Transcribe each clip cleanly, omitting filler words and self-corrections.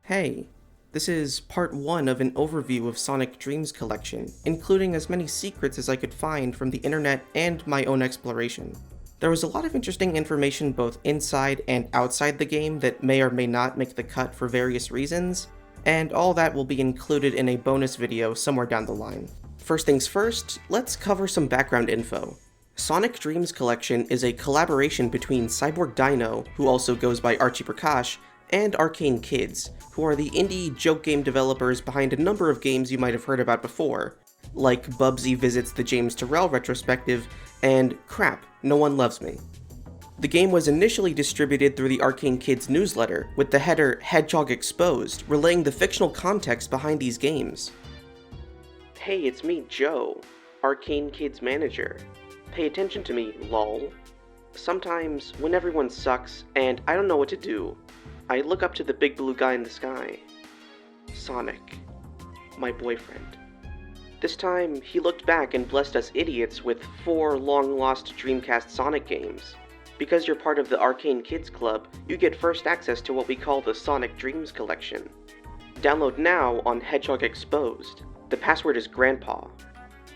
Hey, this is part 1 of an overview of Sonic Dreams Collection, including as many secrets as I could find from the internet and my own exploration. There was a lot of interesting information both inside and outside the game that may or may not make the cut for various reasons, and all that will be included in a bonus video somewhere down the line. First things first, let's cover some background info. Sonic Dreams Collection is a collaboration between Cyborg Dino, who also goes by Archie Prakash, and Arcane Kids, who are the indie joke game developers behind a number of games you might have heard about before, like Bubsy Visits the James Turrell retrospective, and Crap, No One Loves Me. The game was initially distributed through the Arcane Kids newsletter, with the header Hedgehog Exposed, relaying the fictional context behind these games. Hey, it's me, Joe, Arcane Kids manager. Pay attention to me, lol. Sometimes, when everyone sucks, and I don't know what to do, I look up to the big blue guy in the sky. Sonic. My boyfriend. This time, he looked back and blessed us idiots with 4 long-lost Dreamcast Sonic games. Because you're part of the Arcane Kids Club, you get first access to what we call the Sonic Dreams Collection. Download now on Hedgehog Exposed. The password is Grandpa.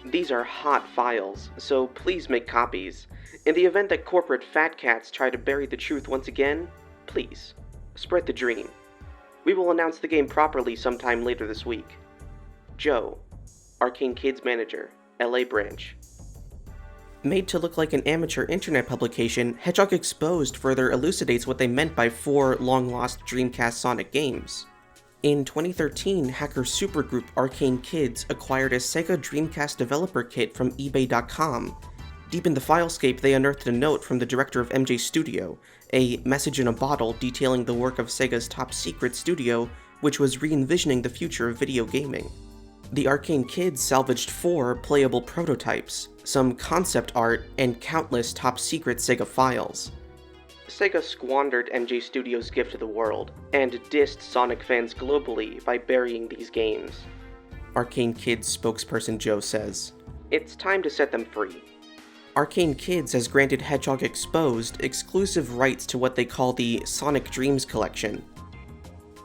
These are hot files, so please make copies. In the event that corporate fat cats try to bury the truth once again, please. Spread the dream. We will announce the game properly sometime later this week. Joe, Arcane Kids Manager, LA Branch. Made to look like an amateur internet publication, Hedgehog Exposed further elucidates what they meant by 4 long-lost Dreamcast Sonic games. In 2013, hacker supergroup Arcane Kids acquired a Sega Dreamcast developer kit from eBay.com. Deep in the filescape, they unearthed a note from the director of MJ Studio, a message in a bottle detailing the work of Sega's top-secret studio, which was re-envisioning the future of video gaming. The Arcane Kids salvaged 4 playable prototypes, some concept art, and countless top-secret Sega files. Sega squandered MJ Studio's gift to the world, and dissed Sonic fans globally by burying these games. Arcane Kids spokesperson Joe says, "It's time to set them free." Arcane Kids has granted Hedgehog Exposed exclusive rights to what they call the Sonic Dreams Collection.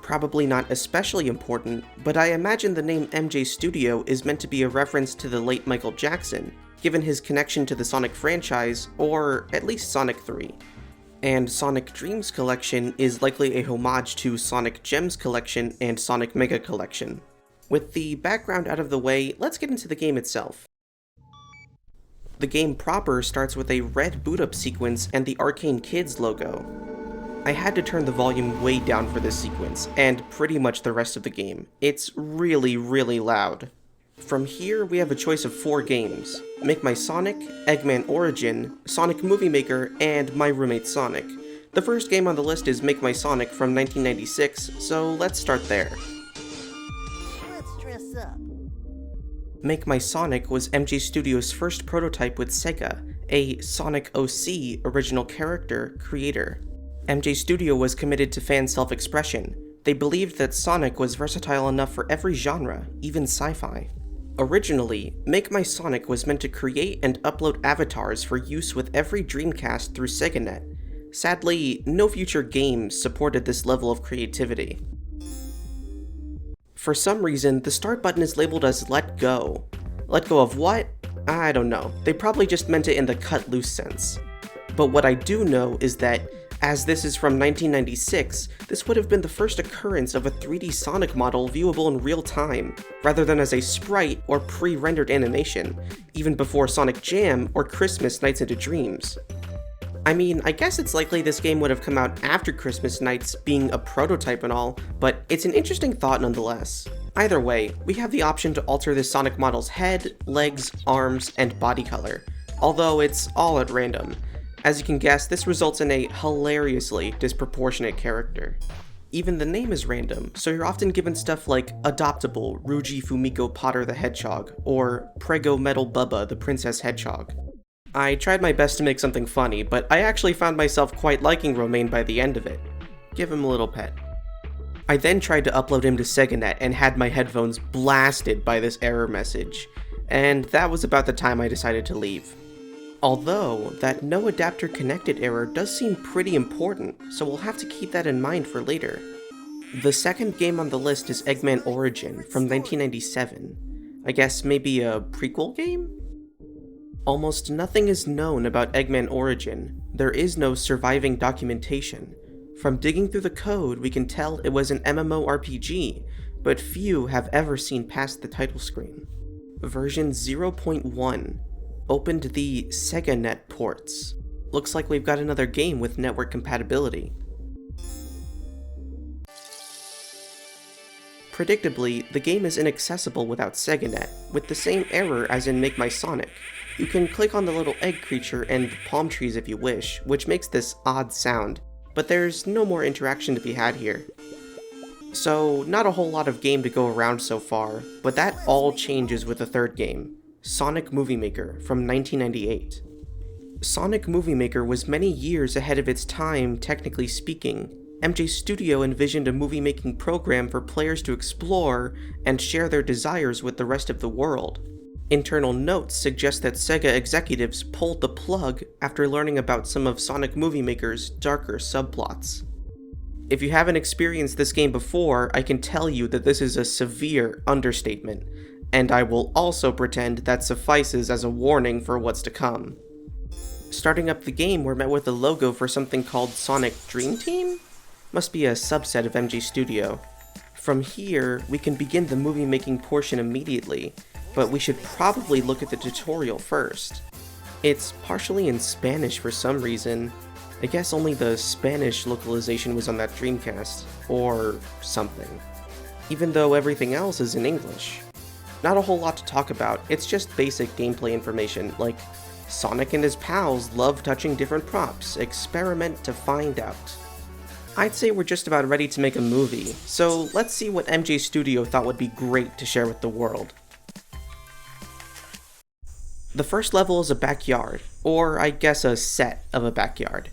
Probably not especially important, but I imagine the name MJ Studio is meant to be a reference to the late Michael Jackson, given his connection to the Sonic franchise, or at least Sonic 3. And Sonic Dreams Collection is likely a homage to Sonic Gems Collection and Sonic Mega Collection. With the background out of the way, let's get into the game itself. The game proper starts with a red boot-up sequence and the Arcane Kids logo. I had to turn the volume way down for this sequence, and pretty much the rest of the game. It's really, really loud. From here, we have a choice of 4 games: Make My Sonic, Eggman Origin, Sonic Movie Maker, and My Roommate Sonic. The first game on the list is Make My Sonic from 1996, so let's start there. Let's dress up. Make My Sonic was MJ Studios' first prototype with Sega, a Sonic OC original character creator. MJ Studio was committed to fan self-expression. They believed that Sonic was versatile enough for every genre, even sci-fi. Originally, Make My Sonic was meant to create and upload avatars for use with every Dreamcast through SegaNet. Sadly, no future games supported this level of creativity. For some reason, the start button is labeled as Let Go. Let go of what? I don't know. They probably just meant it in the cut loose sense. But what I do know is that, as this is from 1996, this would have been the first occurrence of a 3D Sonic model viewable in real time, rather than as a sprite or pre-rendered animation, even before Sonic Jam or Christmas Nights into Dreams. I mean, I guess it's likely this game would have come out after Christmas Nights, being a prototype and all, but it's an interesting thought nonetheless. Either way, we have the option to alter this Sonic model's head, legs, arms, and body color, although it's all at random. As you can guess, this results in a hilariously disproportionate character. Even the name is random, so you're often given stuff like Adoptable Ruji Fumiko Potter the Hedgehog, or Prego Metal Bubba the Princess Hedgehog. I tried my best to make something funny, but I actually found myself quite liking Romaine by the end of it. Give him a little pet. I then tried to upload him to SegaNet and had my headphones blasted by this error message, and that was about the time I decided to leave. Although, that no adapter connected error does seem pretty important, so we'll have to keep that in mind for later. The second game on the list is Eggman Origin from 1997. I guess maybe a prequel game? Almost nothing is known about Eggman Origin. There is no surviving documentation. From digging through the code, we can tell it was an MMORPG, but few have ever seen past the title screen. Version 0.1 opened the SegaNet ports. Looks like we've got another game with network compatibility. Predictably, the game is inaccessible without SegaNet, with the same error as in Make My Sonic. You can click on the little egg creature and palm trees if you wish, which makes this odd sound, but there's no more interaction to be had here. So, not a whole lot of game to go around so far, but that all changes with the third game, Sonic Movie Maker from 1998. Sonic Movie Maker was many years ahead of its time, technically speaking. MJ Studio envisioned a movie-making program for players to explore and share their desires with the rest of the world. Internal notes suggest that Sega executives pulled the plug after learning about some of Sonic Movie Maker's darker subplots. If you haven't experienced this game before, I can tell you that this is a severe understatement, and I will also pretend that suffices as a warning for what's to come. Starting up the game, we're met with a logo for something called Sonic Dream Team? Must be a subset of MJ Studio. From here, we can begin the movie-making portion immediately, but we should probably look at the tutorial first. It's partially in Spanish for some reason. I guess only the Spanish localization was on that Dreamcast, or something. Even though everything else is in English. Not a whole lot to talk about, it's just basic gameplay information, like Sonic and his pals love touching different props, experiment to find out. I'd say we're just about ready to make a movie, so let's see what MJ Studio thought would be great to share with the world. The first level is a backyard, or I guess a set of a backyard.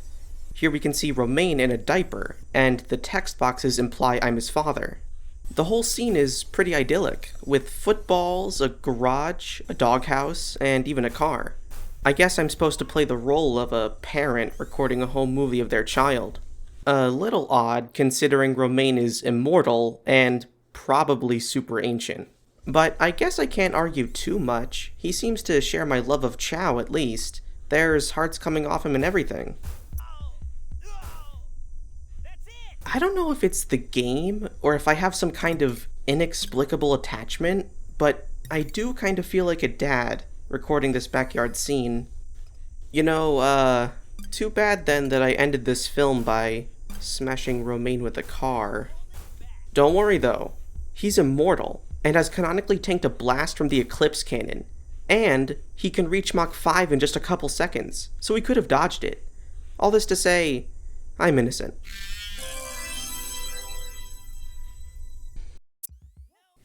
Here we can see Romain in a diaper, and the text boxes imply I'm his father. The whole scene is pretty idyllic, with footballs, a garage, a doghouse, and even a car. I guess I'm supposed to play the role of a parent recording a home movie of their child. A little odd, considering Romain is immortal, and probably super ancient. But I guess I can't argue too much. He seems to share my love of Chow at least. There's hearts coming off him and everything. I don't know if it's the game, or if I have some kind of inexplicable attachment, but I do kind of feel like a dad recording this backyard scene. You know, too bad then that I ended this film by smashing Romain with a car. Don't worry though, he's immortal, and has canonically tanked a blast from the Eclipse cannon, and he can reach Mach 5 in just a couple seconds, so he could have dodged it. All this to say, I'm innocent.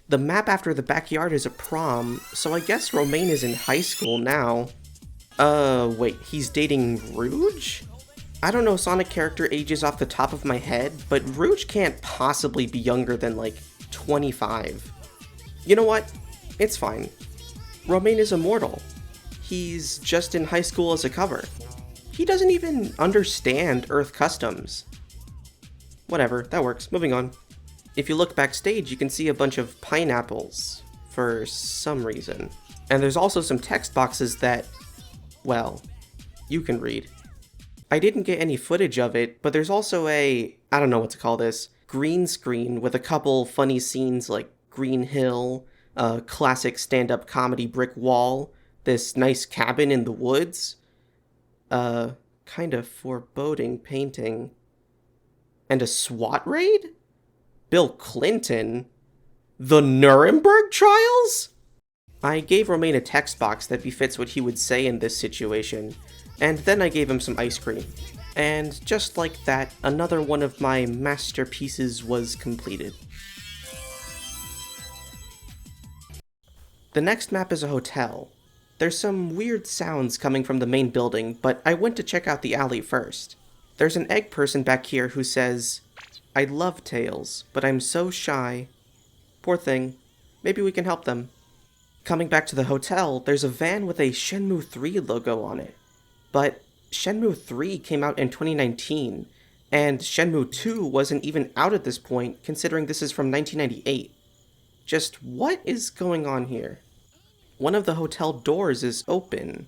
The map after the backyard is a prom, so I guess Romain is in high school now. Wait, he's dating Rouge? I don't know Sonic character ages off the top of my head, but Rouge can't possibly be younger than like 25. You know what? It's fine. Romain is immortal. He's just in high school as a cover. He doesn't even understand Earth customs. Whatever, that works. Moving on. If you look backstage, you can see a bunch of pineapples, for some reason. And there's also some text boxes that, well, you can read. I didn't get any footage of it, but there's also I don't know what to call this, green screen with a couple funny scenes like Green Hill, a classic stand-up comedy brick wall, this nice cabin in the woods, kind of foreboding painting, and a SWAT raid? Bill Clinton? The Nuremberg trials? I gave Romain a text box that befits what he would say in this situation, and then I gave him some ice cream. And just like that, another one of my masterpieces was completed. The next map is a hotel. There's some weird sounds coming from the main building, but I went to check out the alley first. There's an egg person back here who says, "I love Tails, but I'm so shy." Poor thing. Maybe we can help them. Coming back to the hotel, there's a van with a Shenmue 3 logo on it. But Shenmue 3 came out in 2019. And Shenmue 2 wasn't even out at this point, considering this is from 1998. Just what is going on here? One of the hotel doors is open,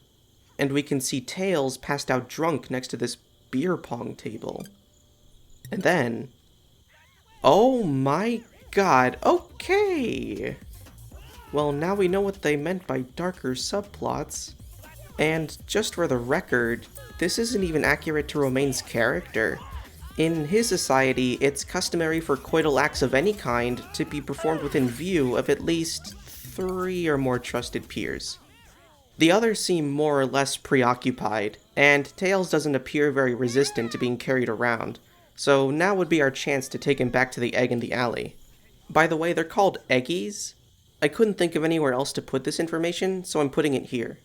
and we can see Tails passed out drunk next to this beer pong table. And then... oh my god, okay! Well, now we know what they meant by darker subplots. And just for the record, this isn't even accurate to Romaine's character. In his society, it's customary for coital acts of any kind to be performed within view of at least 3 or more trusted peers. The others seem more or less preoccupied, and Tails doesn't appear very resistant to being carried around, so now would be our chance to take him back to the egg in the alley. By the way, they're called Eggies. I couldn't think of anywhere else to put this information, so I'm putting it here.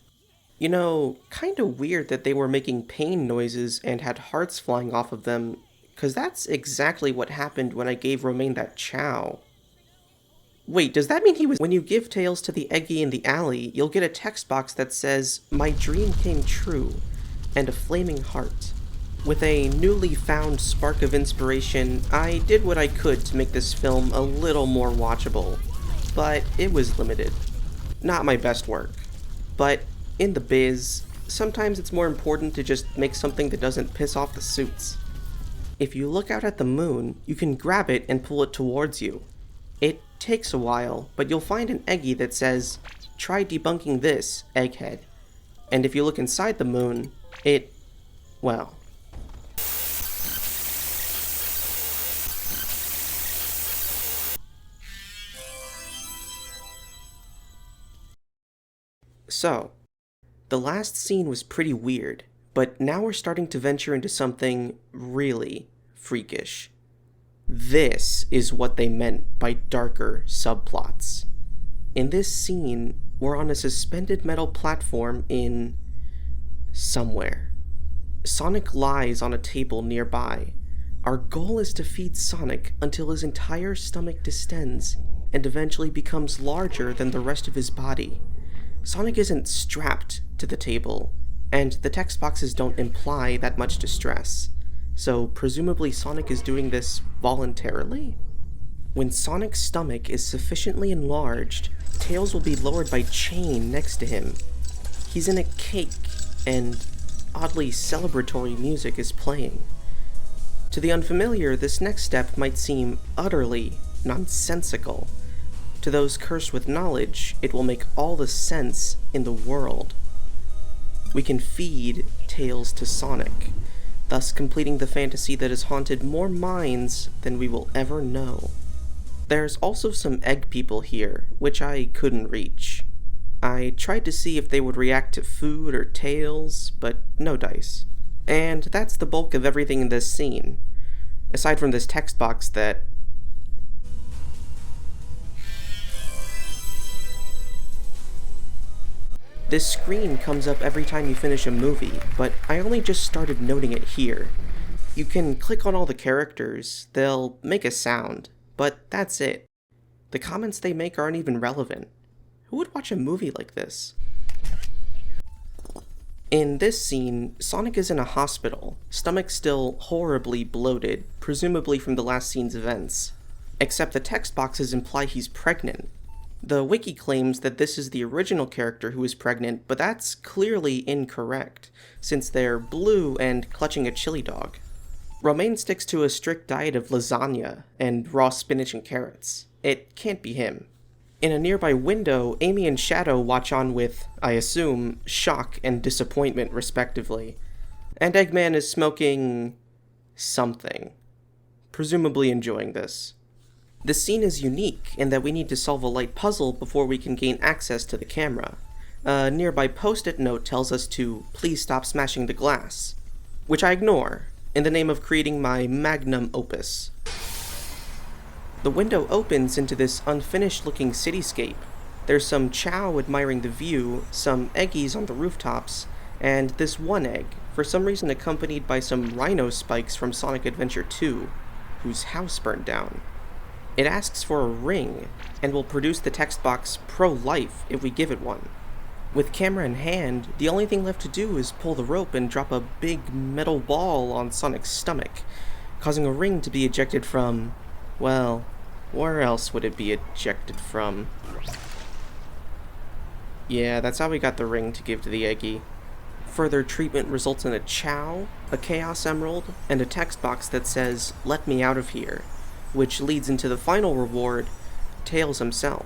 You know, kinda weird that they were making pain noises and had hearts flying off of them, cause that's exactly what happened when I gave Romaine that chow. Wait, does that mean he was— when you give Tails to the Eggie in the alley, you'll get a text box that says, "My dream came true," and a flaming heart. With a newly found spark of inspiration, I did what I could to make this film a little more watchable, but it was limited. Not my best work. But in the biz, sometimes it's more important to just make something that doesn't piss off the suits. If you look out at the moon, you can grab it and pull it towards you. It takes a while, but you'll find an Eggie that says, "Try debunking this, Egghead." And if you look inside the moon, well... So, the last scene was pretty weird, but now we're starting to venture into something really freakish. This is what they meant by darker subplots. In this scene, we're on a suspended metal platform in... somewhere. Sonic lies on a table nearby. Our goal is to feed Sonic until his entire stomach distends and eventually becomes larger than the rest of his body. Sonic isn't strapped to the table, and the text boxes don't imply that much distress, so presumably Sonic is doing this voluntarily? When Sonic's stomach is sufficiently enlarged, Tails will be lowered by chain next to him. He's in a cake, and oddly celebratory music is playing. To the unfamiliar, this next step might seem utterly nonsensical. To those cursed with knowledge, it will make all the sense in the world. We can feed Tails to Sonic, thus completing the fantasy that has haunted more minds than we will ever know. There's also some egg people here, which I couldn't reach. I tried to see if they would react to food or Tails, but no dice. And that's the bulk of everything in this scene, aside from this text box that... This screen comes up every time you finish a movie, but I only just started noting it here. You can click on all the characters, they'll make a sound, but that's it. The comments they make aren't even relevant. Who would watch a movie like this? In this scene, Sonic is in a hospital, stomach still horribly bloated, presumably from the last scene's events. Except the text boxes imply he's pregnant. The wiki claims that this is the original character who is pregnant, but that's clearly incorrect, since they're blue and clutching a chili dog. Romaine sticks to a strict diet of lasagna and raw spinach and carrots. It can't be him. In a nearby window, Amy and Shadow watch on with, I assume, shock and disappointment respectively. And Eggman is smoking... something. Presumably enjoying this. This scene is unique in that we need to solve a light puzzle before we can gain access to the camera. A nearby post-it note tells us to please stop smashing the glass, which I ignore, in the name of creating my magnum opus. The window opens into this unfinished-looking cityscape. There's some Chow admiring the view, some Eggies on the rooftops, and this one egg, for some reason accompanied by some rhino spikes from Sonic Adventure 2, whose house burned down. It asks for a ring, and will produce the text box pro-life if we give it one. With camera in hand, the only thing left to do is pull the rope and drop a big metal ball on Sonic's stomach. causing a ring to be ejected from, well, where else would it be ejected from? Yeah, that's how we got the ring to give to the Eggy. Further treatment results in a Chow, a Chaos Emerald, and a text box that says, "Let me out of here," which leads into the final reward, Tails himself.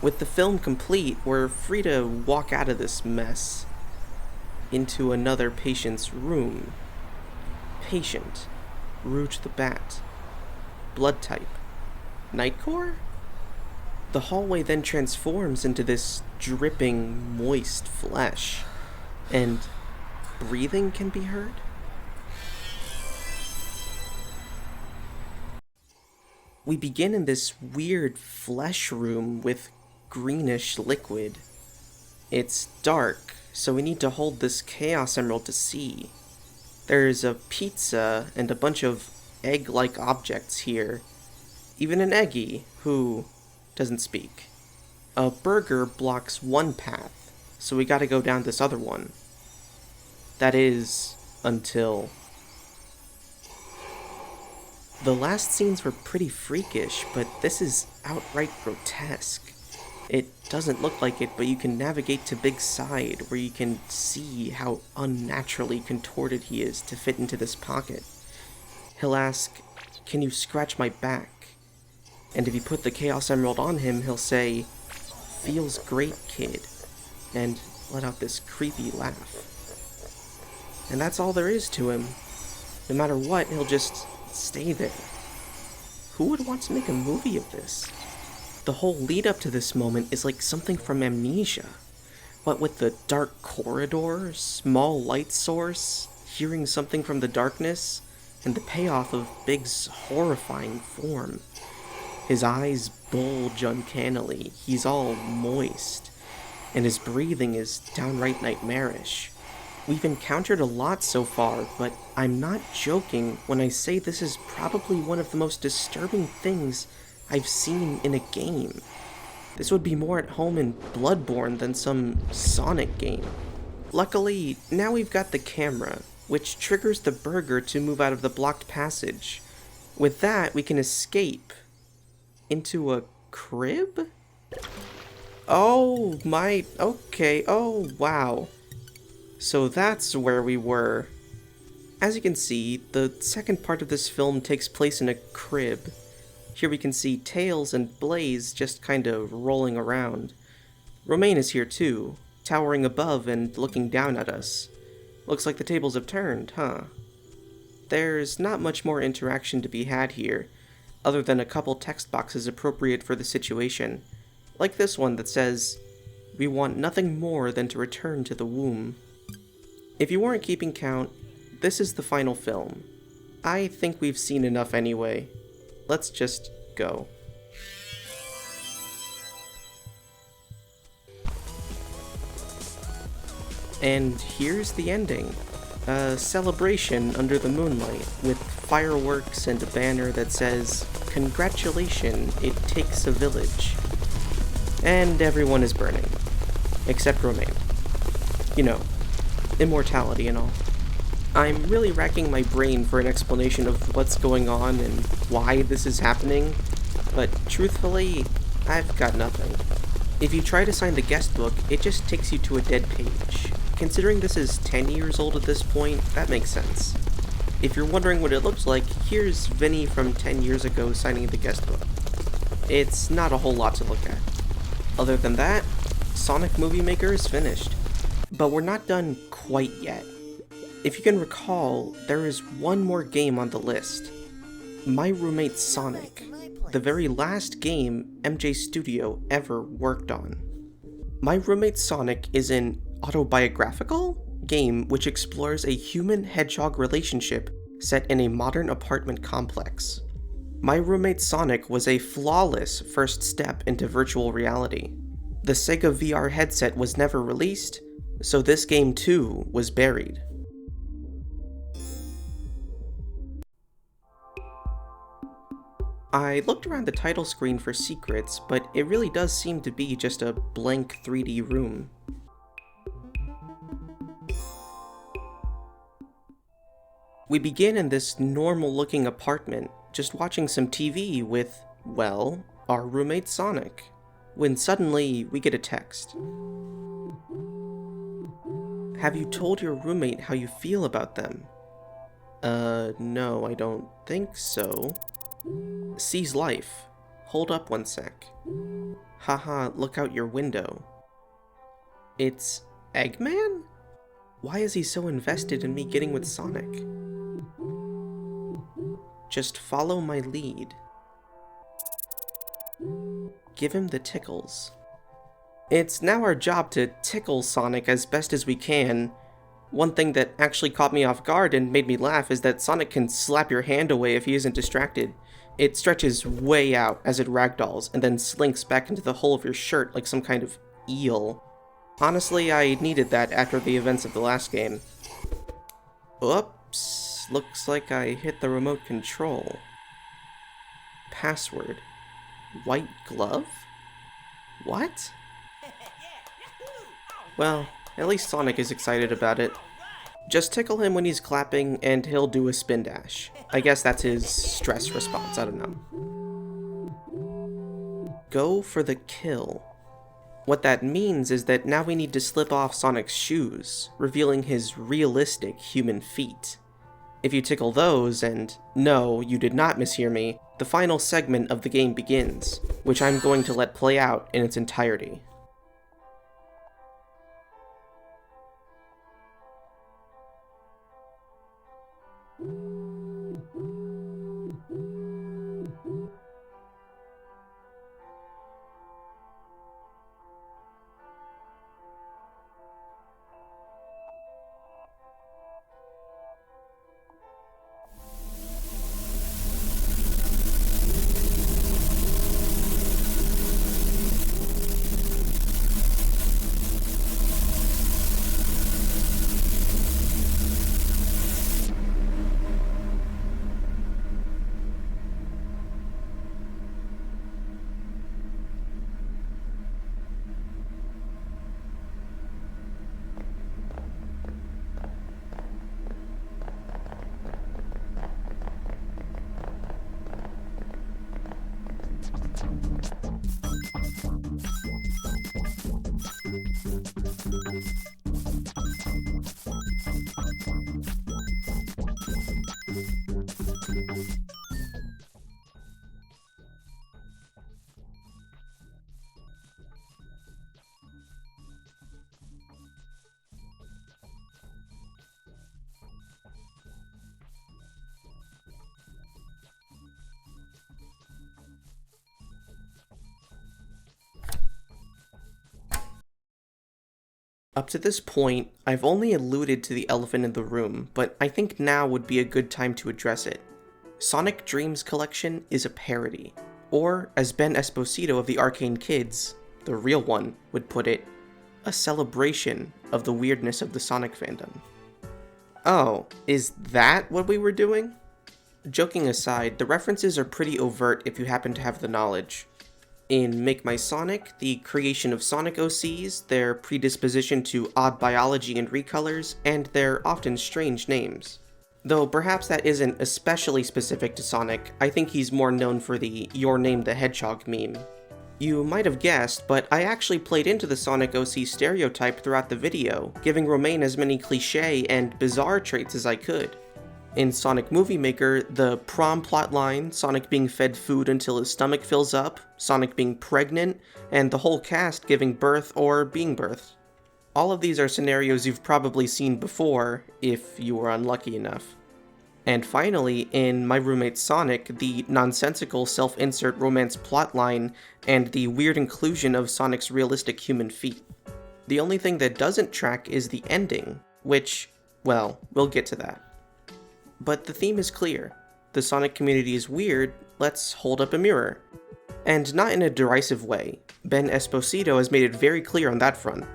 With the film complete, we're free to walk out of this mess into another patient's room. Patient, Rouge the Bat, blood type, Nightcore? The hallway then transforms into this dripping, moist flesh, and breathing can be heard? We begin in this weird flesh room with greenish liquid. It's dark, so we need to hold this Chaos Emerald to see. There's a pizza and a bunch of egg-like objects here. Even an Eggy, who doesn't speak. A burger blocks one path, so we gotta go down this other one. That is, until... The last scenes were pretty freakish, but this is outright grotesque. It doesn't look like it, but you can navigate to Big's side, where you can see how unnaturally contorted he is to fit into this pocket. He'll ask, "Can you scratch my back?" And if you put the Chaos Emerald on him, he'll say, "Feels great, kid," and let out this creepy laugh. And that's all there is to him. No matter what, he'll just stay there. Who would want to make a movie of this? The whole lead up to this moment is like something from Amnesia. What with the dark corridor, small light source, hearing something from the darkness, and the payoff of Big's horrifying form. His eyes bulge uncannily, he's all moist, and his breathing is downright nightmarish. We've encountered a lot so far, but I'm not joking when I say this is probably one of the most disturbing things I've seen in a game. This would be more at home in Bloodborne than some Sonic game. Luckily, now we've got the camera, which triggers the burger to move out of the blocked passage. With that, we can escape into a crib? Oh my, okay, oh wow. So that's where we were. As you can see, the second part of this film takes place in a crib. Here we can see Tails and Blaze just kinda rolling around. Romaine is here too, towering above and looking down at us. Looks like the tables have turned, huh? There's not much more interaction to be had here, other than a couple text boxes appropriate for the situation. Like this one that says, "We want nothing more than to return to the womb." If you weren't keeping count, this is the final film. I think we've seen enough anyway. Let's just go. And here's the ending. A celebration under the moonlight, with fireworks and a banner that says, "Congratulations, it takes a village." And everyone is burning. Except Romaine. You know, immortality and all. I'm really racking my brain for an explanation of what's going on and why this is happening, but truthfully, I've got nothing. If you try to sign the guest book, it just takes you to a dead page. Considering this is 10 years old at this point, that makes sense. If you're wondering what it looks like, here's Vinny from 10 years ago signing the guest book. It's not a whole lot to look at. Other than that, Sonic Movie Maker is finished. But we're not done quite yet. If you can recall, there is one more game on the list. My Roommate Sonic, the very last game MJ Studio ever worked on. My Roommate Sonic is an autobiographical game which explores a human-hedgehog relationship set in a modern apartment complex. My Roommate Sonic was a flawless first step into virtual reality. The Sega VR headset was never released, so this game too was buried. I looked around the title screen for secrets, but it really does seem to be just a blank 3D room. We begin in this normal-looking apartment, just watching some TV with, well, our roommate Sonic, when suddenly we get a text. Have you told your roommate how you feel about them? No, I don't think so. Sees life. Hold up one sec. Haha, look out your window. It's Eggman? Why is he so invested in me getting with Sonic? Just follow my lead. Give him the tickles. It's now our job to tickle Sonic as best as we can. One thing that actually caught me off guard and made me laugh is that Sonic can slap your hand away if he isn't distracted. It stretches way out as it ragdolls and then slinks back into the hole of your shirt like some kind of eel. Honestly, I needed that after the events of the last game. Oops, looks like I hit the remote control. Password. White glove? What? Well, at least Sonic is excited about it. Just tickle him when he's clapping and he'll do a spin dash. I guess that's his stress response, I don't know. Go for the kill. What that means is that now we need to slip off Sonic's shoes, revealing his realistic human feet. If you tickle those, and no, you did not mishear me, the final segment of the game begins, which I'm going to let play out in its entirety. Up to this point, I've only alluded to the elephant in the room, but I think now would be a good time to address it. Sonic Dreams Collection is a parody, or as Ben Esposito of the Arcane Kids, the real one, would put it, a celebration of the weirdness of the Sonic fandom. Oh, is that what we were doing? Joking aside, the references are pretty overt if you happen to have the knowledge. In Make My Sonic, the creation of Sonic OCs, their predisposition to odd biology and recolors, and their often strange names. Though perhaps that isn't especially specific to Sonic, I think he's more known for the Your Name the Hedgehog meme. You might have guessed, but I actually played into the Sonic OC stereotype throughout the video, giving Romain as many cliché and bizarre traits as I could. In Sonic Movie Maker, the prom plotline, Sonic being fed food until his stomach fills up, Sonic being pregnant, and the whole cast giving birth or being birthed. All of these are scenarios you've probably seen before, if you were unlucky enough. And finally, in My Roommate Sonic, the nonsensical self-insert romance plotline and the weird inclusion of Sonic's realistic human feet. The only thing that doesn't track is the ending, which, well, we'll get to that. But the theme is clear. The Sonic community is weird, let's hold up a mirror. And not in a derisive way. Ben Esposito has made it very clear on that front.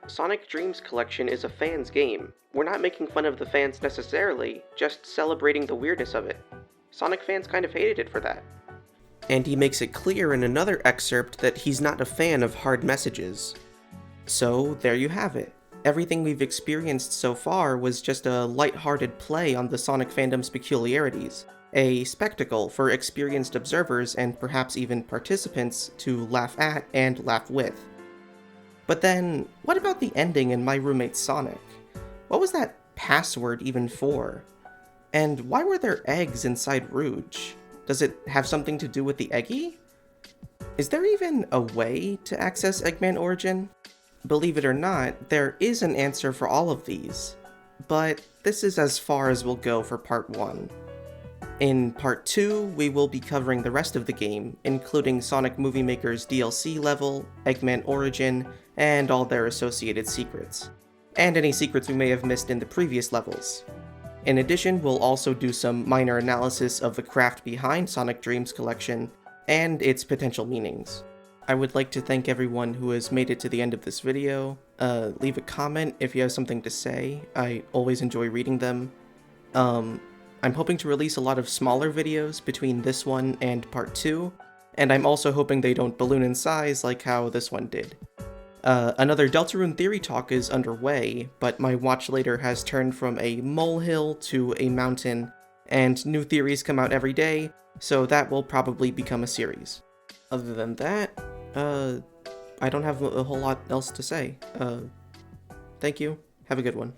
Sonic Dreams Collection is a fan's game. We're not making fun of the fans necessarily, just celebrating the weirdness of it. Sonic fans kind of hated it for that. And he makes it clear in another excerpt that he's not a fan of hard messages. So there you have it. everything we've experienced so far was just a lighthearted play on the Sonic fandom's peculiarities, a spectacle for experienced observers and perhaps even participants to laugh at and laugh with. But then, what about the ending in My Roommate Sonic? What was that password even for? And why were there eggs inside Rouge? Does it have something to do with the Eggy? Is there even a way to access Eggman Origin? Believe it or not, there is an answer for all of these, but this is as far as we'll go for Part 1. In Part 2, we will be covering the rest of the game, including Sonic Movie Maker's DLC level, Eggman Origin, and all their associated secrets, and any secrets we may have missed in the previous levels. In addition, we'll also do some minor analysis of the craft behind Sonic Dreams Collection and its potential meanings. I would like to thank everyone who has made it to the end of this video. Leave a comment if you have something to say. I always enjoy reading them. I'm hoping to release a lot of smaller videos between this one and Part 2, and I'm also hoping they don't balloon in size like how this one did. Another Deltarune Theory talk is underway, but my watch later has turned from a molehill to a mountain, and new theories come out every day, so that will probably become a series. Other than that, I don't have a whole lot else to say. Thank you. Have a good one.